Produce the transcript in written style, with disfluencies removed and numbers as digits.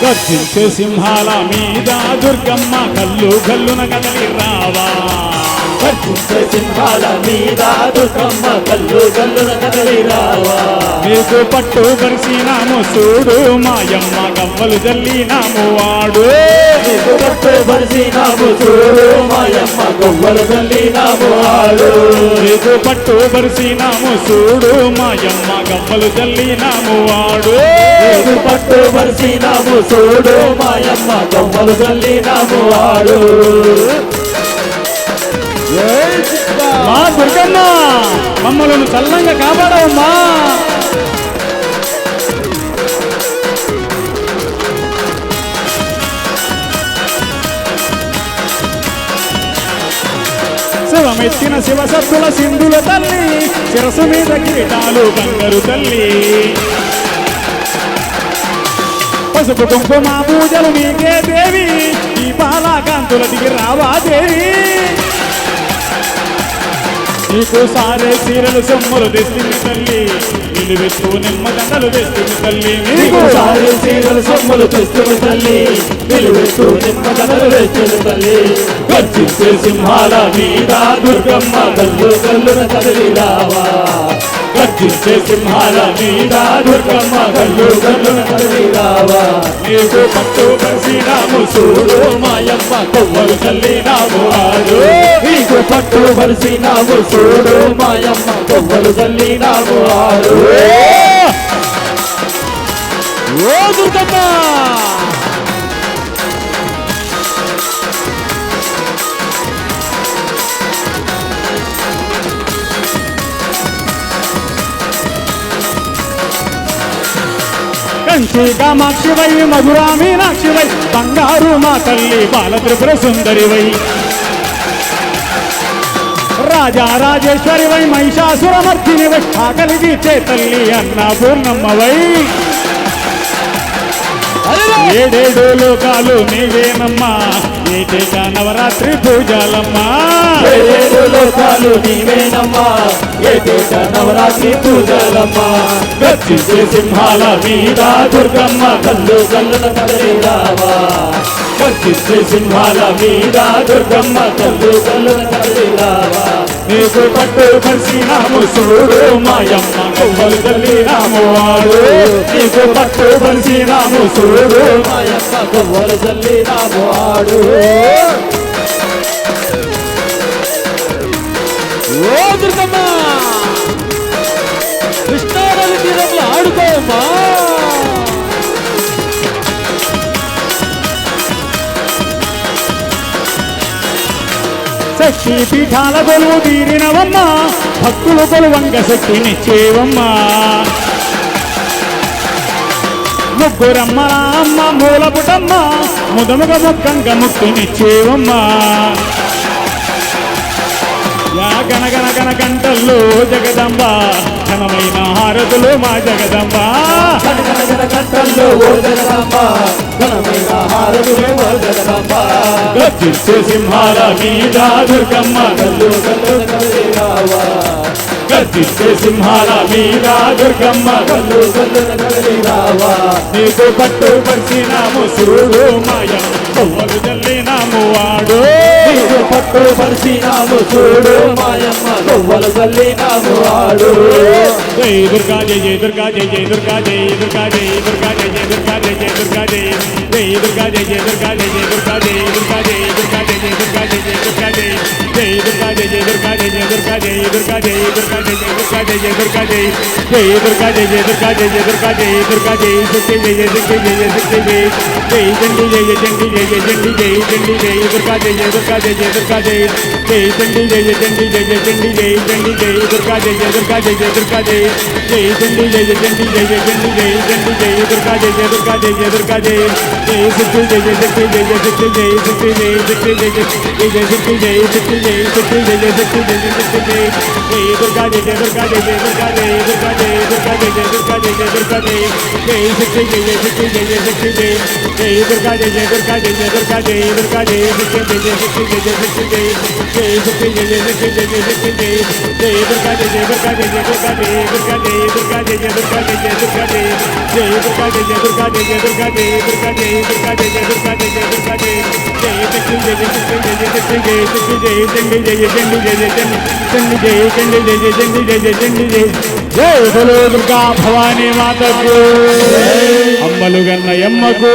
గర్జించే సింహాల మీద దుర్గమ్మ కల్లు కల్లున కదలి రావా గర్జించే సింహాల మీద దుర్గమ్మ కల్లు కల్లున కదలి రావా నీకు పట్టు పరిసినాము చూడు మాయమ్మ గవ్వలు జల్లినాము వాడు నీకు పట్టు పరిసినాము చూడు మాయమ్మ గవ్వలు జల్లినాము వాడు నీకు పట్టు పరిసినాము చూడు మాయమ్మ గవ్వలు జల్లినాము వాడు నీకు పట్టు పరిసినాము చూడు మాయమ్మ గవ్వలు జల్లినాము వాడు మా దుర్గమ్మ మమ్మలను చల్లంగా కాపాడవమ్మా శివమెత్తిన శివసత్తుల సింధుల తల్లి శిరసు మీద కిరీటాలు బంగారు తల్లి పసుపు కుంకుమ పూజలు నీకే దేవి ఈ బాలాకాంతుల దిగి రావా దేవి నీకు సారే చీరలు సొమ్ములు తెస్తుంది తల్లి నిలువెత్తు నిమ్మదండలు తెస్తుంది తల్లి నీకు సారే చీరలు సొమ్ములు తెస్తుంది తల్లి నిలువెత్తు నిమ్మదండలు తెస్తుంది తల్లి గర్జించే సింహాల మీద దుర్గమ్మ కల్లు కల్లున కదలి రావా గర్జించే సింహాల మీద దుర్గమ్మ కల్లు కల్లున కదలి రావా నీకు పట్టు పరిసినాము చూడు మాయమ్మ కొవ్వలు చల్లినాము ఆడు నీకు పట్టు పరిసినాము చూడు మాయమ్మ కొవ్వలు చల్లినాము ఆడు ఓ దుర్గమ్మ కంచి కామాక్షివై మధురా మీనాక్షివై బంగారు మా తల్లి బాల త్రిపుర సుందరివై రాజా రాజేశ్వరివై మహిషాసురమర్దినివై ఆకలికి తల్లి అన్నపూర్ణమ్మవై ఏడేడు లోకాలు నీవేనమ్మా ఏటేట నవరాత్రి పూజలమ్మా ఏడేడు లోకాలు నీవేనమ్మా ఏటేట నవరాత్రి పూజలమ్మా గర్జించే సింహాల మీద దుర్గమ్మ కల్లు కల్లున కదలి రావా గర్జించే సింహాల మీద దుర్గమ్మ కల్లు కల్లున కదలి రావా నీకు పట్టు పరిసినాము చూడు మాయమ్మ కొవ్వలు చల్లినాము వాడు నీకు పట్టు పరిసినాము చూడు మాయమ్మ కొవ్వలు చల్లినాము వాడు ఓ దుర్గమ్మ కృష్ణానది తీరంలో ఆడుకోమ్మా శక్తి పీఠాల కొలువు తీరినవమ్మా భక్తులు కొలువంగ శక్తినిచ్చేవమ్మా ముగ్గురమ్మ అమ్మ మూలపుటమ్మ ముదముగ ముక్కంగ ముక్తినిచ్చేవమ్మా యా గణగణ గణ గంటల్లో జగదంబ ఘనమైన హారతులు మా జగదంబ గర్జించే సింహాల మీద దుర్గమ్మ కల్లు కల్లున కదలి రావా గర్జించే సింహాల మీద దుర్గమ్మ కల్లు కల్లున కదలి రావా నీకు పట్టు పరిసినాము చూడు మాయమ్మ కొవ్వలు చల్లినాము వాడు నీకు పట్టు పరిసినాము చూడు మాయమ్మ కొవ్వలు చల్లినాము వాడు జై దుర్గా జై జై దుర్గా జై జై దుర్గా జై దుర్గా జై దుర్గా జై జై దుర్గా జై జై దుర్గా జై జై దుర్గా జై జై దుర్గా జై జై దుర్గా జై దుర్గా జై దుర్గా జై జై దుర్గా జై జై దుర్గా జై జై దుర్గా జై జై దుర్గా జై జై దుర్గా జై దుర్గా జై దుర్గా జై జై దుర్గా జై జై దుర్గా జై జై దుర్గా జై జై దుర్గా జై జై దుర్గా జై దుర్గా జై శక్తి జై జై శక్తి జై జై శక్తి జై జై చండి జై జై చండి జై జై చండి జై చండి జై దుర్గా జై జై దుర్గా జై జై దుర్గా జై జై చండి జై జై చండి జై జై చండి జై చండి జై దుర్గా జై జై దుర్గా జై జై దుర్గా జై జై చండి జై జై చండి జై జై చండి జై చండి జై దుర్గా జై జై దుర్గా జై జై దుర్గా జై జై శక్తి జై జై శక్తి జై జై శక్తి జై శక్తి జై శక్తి జై జై శక్తి జై శక్తి జై శక్తి జై జై శక్తి జై జై శక్తి జై జై దుర్గా జై జై దుర్గా జై జై దుర్గా జై దుర్గా జై దుర్గా జై జై దుర్గా జై జై దుర్గా జై జై శక్తి జై జై శక్తి జై జై శక్తి జై జై దుర్గా జై జై దుర్గా జై జై దుర్గా జై దుర్గా జై శక్తి జై జై శక్తి జై జై శక్తి జై జై శక్తి జై జై శక్తి జై జై శక్తి జై జై దుర్గా జై జై దుర్గా జై జై దుర్గా జై దుర్గా జై దుర్గా జై జై దుర్గా జై జై దుర్గా జై జై దుర్గా జై జయ దుర్గా జై జయ దుర్గా జై దుర్గా జై దుర్గా జై జయ దుర్గా జై జయ దుర్గా జై జై శక్తి జై జయ శక్తి జై జయ శక్తి జై శక్తి జై చండి జై జయ చండి జై జయ చండి చండి జై చండి జై జయ చండి జై జయ చండి జై జై బలో దుర్గా భవానీ మాతకు అమ్మలు గన్న యమ్మకు